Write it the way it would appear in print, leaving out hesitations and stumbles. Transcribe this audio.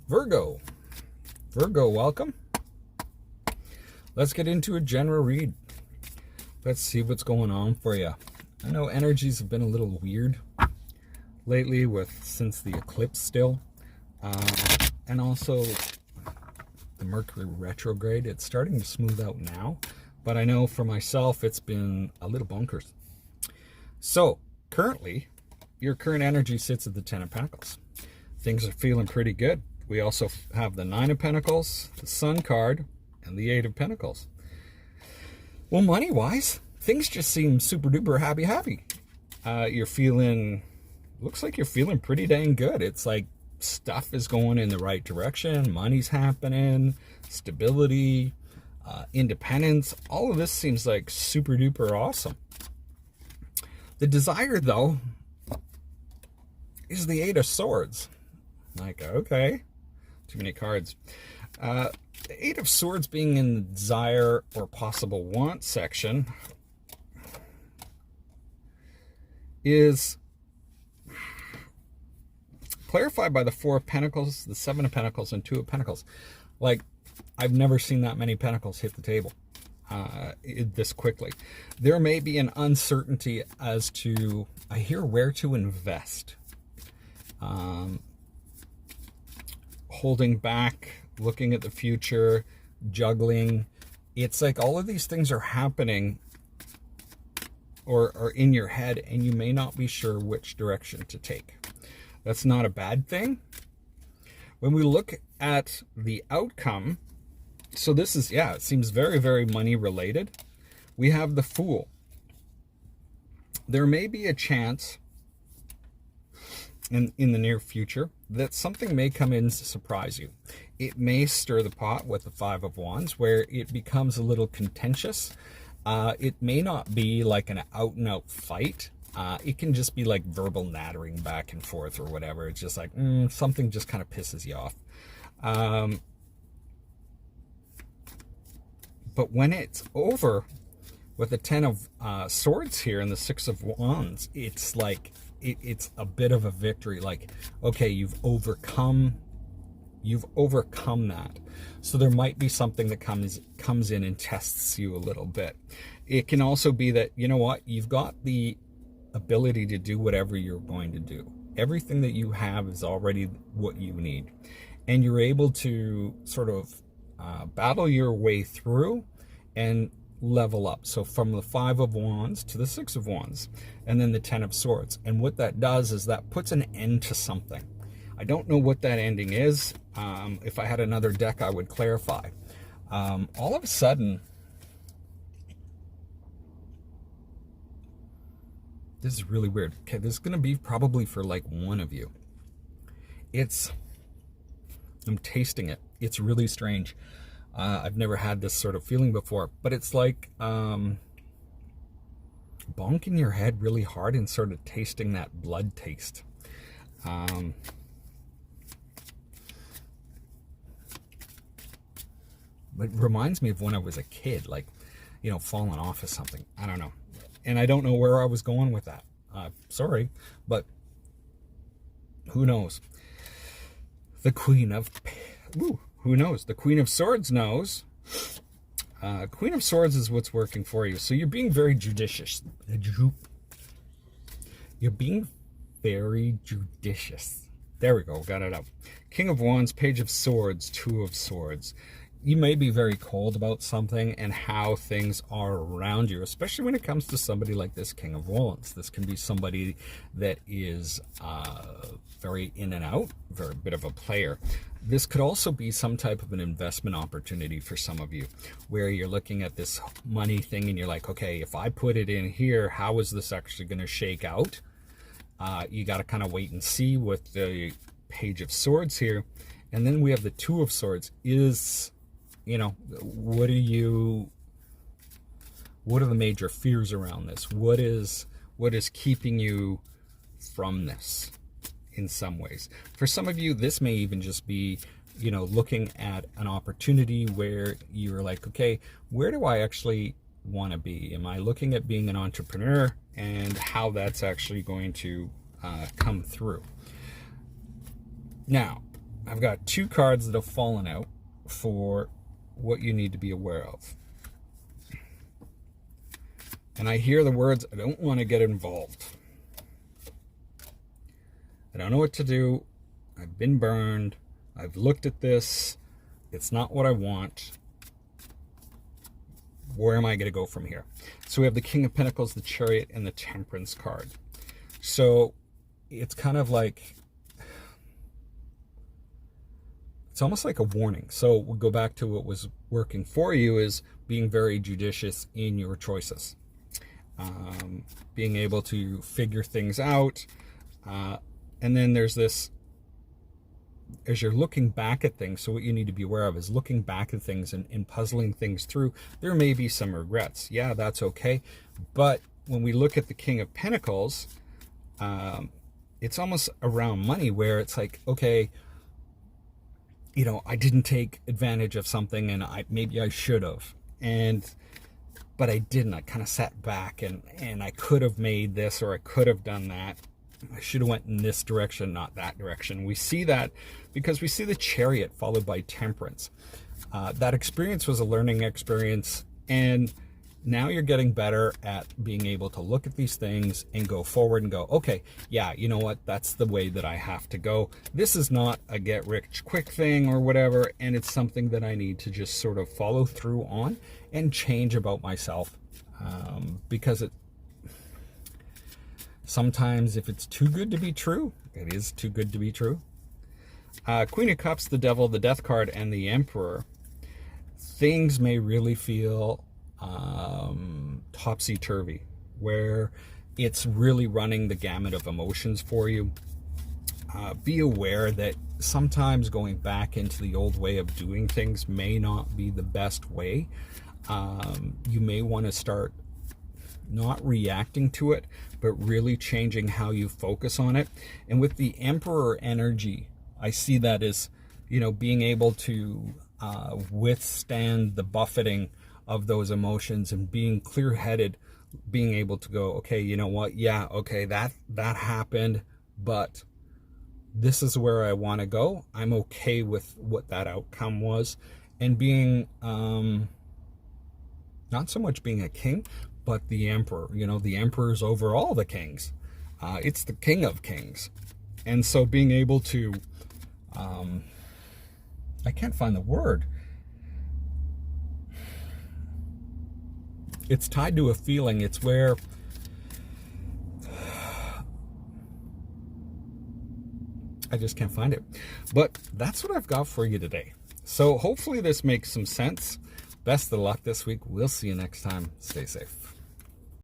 Virgo. Virgo, welcome. Let's get into a general read. Let's see what's going on for you. I know energies have been a little weird lately since the eclipse still. And also the Mercury retrograde. It's starting to smooth out now. But I know for myself, it's been a little bonkers. So, currently, your current energy sits at the Ten of Pentacles. Things are feeling pretty good. We also have the Nine of Pentacles, the Sun card, and the Eight of Pentacles. Well, money-wise, things just seem super duper happy. Looks like you're feeling pretty dang good. It's like stuff is going in the right direction. Money's happening, stability, independence. All of this seems like super duper awesome. The desire, though, is the Eight of Swords. Like, okay, too many cards. The Eight of Swords being in the desire or possible want section is clarified by the Four of Pentacles, the Seven of Pentacles, and Two of Pentacles. Like, I've never seen that many Pentacles hit the table this quickly. There may be an uncertainty as to, I hear, where to invest. Holding back, looking at the future, juggling. It's like all of these things are happening or are in your head, and you may not be sure which direction to take. That's not a bad thing. When we look at the outcome, so this is, yeah, it seems very, very money related. We have the Fool. There may be a chance in the near future that something may come in to surprise you. It may stir the pot with the Five of Wands, where it becomes a little contentious. It may not be like an out-and-out fight. It can just be like verbal nattering back and forth or whatever. It's just like something just kind of pisses you off. But when it's over with the Ten of Swords here and the Six of Wands, it's like it's a bit of a victory. Like, okay, you've overcome that. So there might be something that comes in and tests you a little bit. It can also be that, you know what, you've got the ability to do whatever you're going to do. Everything that you have is already what you need, and you're able to sort of battle your way through and level up. So from the Five of Wands to the Six of Wands, and then the Ten of Swords. And what that does is that puts an end to something. I don't know what that ending is. If I had another deck, I would clarify. All of a sudden, this is really weird. Okay, this is going to be probably for like one of you. I'm tasting it. It's really strange. I've never had this sort of feeling before, but it's like bonking your head really hard and sort of tasting that blood taste. It reminds me of when I was a kid, like, you know, falling off of something. I don't know. And I don't know where I was going with that. Sorry, but who knows? The Queen of... who knows? The Queen of Swords knows. Queen of Swords is what's working for you. So you're being very judicious. You're being very judicious. There we go. Got it up. King of Wands, Page of Swords, Two of Swords. You may be very cold about something and how things are around you, especially when it comes to somebody like this King of Wands. This can be somebody that is very in and out, very bit of a player. This could also be some type of an investment opportunity for some of you, where you're looking at this money thing and you're like, okay, if I put it in here, how is this actually going to shake out? You got to kind of wait and see with the Page of Swords here. And then we have the Two of Swords. You know, what are the major fears around this? What is keeping you from this in some ways? For some of you, this may even just be, you know, looking at an opportunity where you're like, okay, where do I actually want to be? Am I looking at being an entrepreneur and how that's actually going to come through? Now, I've got 2 cards that have fallen out for what you need to be aware of. And I hear the words, I don't want to get involved. I don't know what to do. I've been burned. I've looked at this. It's not what I want. Where am I going to go from here? So we have the King of Pentacles, the Chariot, and the Temperance card. So it's kind of like, it's almost like a warning. So we'll go back to what was working for you is being very judicious in your choices. Being able to figure things out. And then there's this, as you're looking back at things, so what you need to be aware of is looking back at things and puzzling things through. There may be some regrets. Yeah, that's okay. But when we look at the King of Pentacles, it's almost around money where it's like, okay, you know, I didn't take advantage of something and maybe I should have. But I didn't. I kind of sat back and I could have made this or I could have done that. I should have went in this direction, not that direction. We see that because we see the Chariot followed by Temperance. That experience was a learning experience, and now you're getting better at being able to look at these things and go forward and go, okay, yeah, you know what? That's the way that I have to go. This is not a get rich quick thing or whatever, and it's something that I need to just sort of follow through on and change about myself, because sometimes if it's too good to be true, it is too good to be true. Queen of Cups, the Devil, the Death card, and the Emperor. Things may really feel topsy-turvy, where it's really running the gamut of emotions for you. Be aware that sometimes going back into the old way of doing things may not be the best way. You may want to start not reacting to it, but really changing how you focus on it. And with the Emperor energy, I see that as, you know, being able to withstand the buffeting of those emotions and being clear-headed, being able to go, okay, you know what? Yeah, okay, that happened, but this is where I want to go. I'm okay with what that outcome was. And being, not so much being a king, but the Emperor. You know, the Emperor's over all the kings. It's the King of Kings. And so being able to, I can't find the word. It's tied to a feeling. It's where I just can't find it. But that's what I've got for you today. So hopefully this makes some sense. Best of luck this week. We'll see you next time. Stay safe.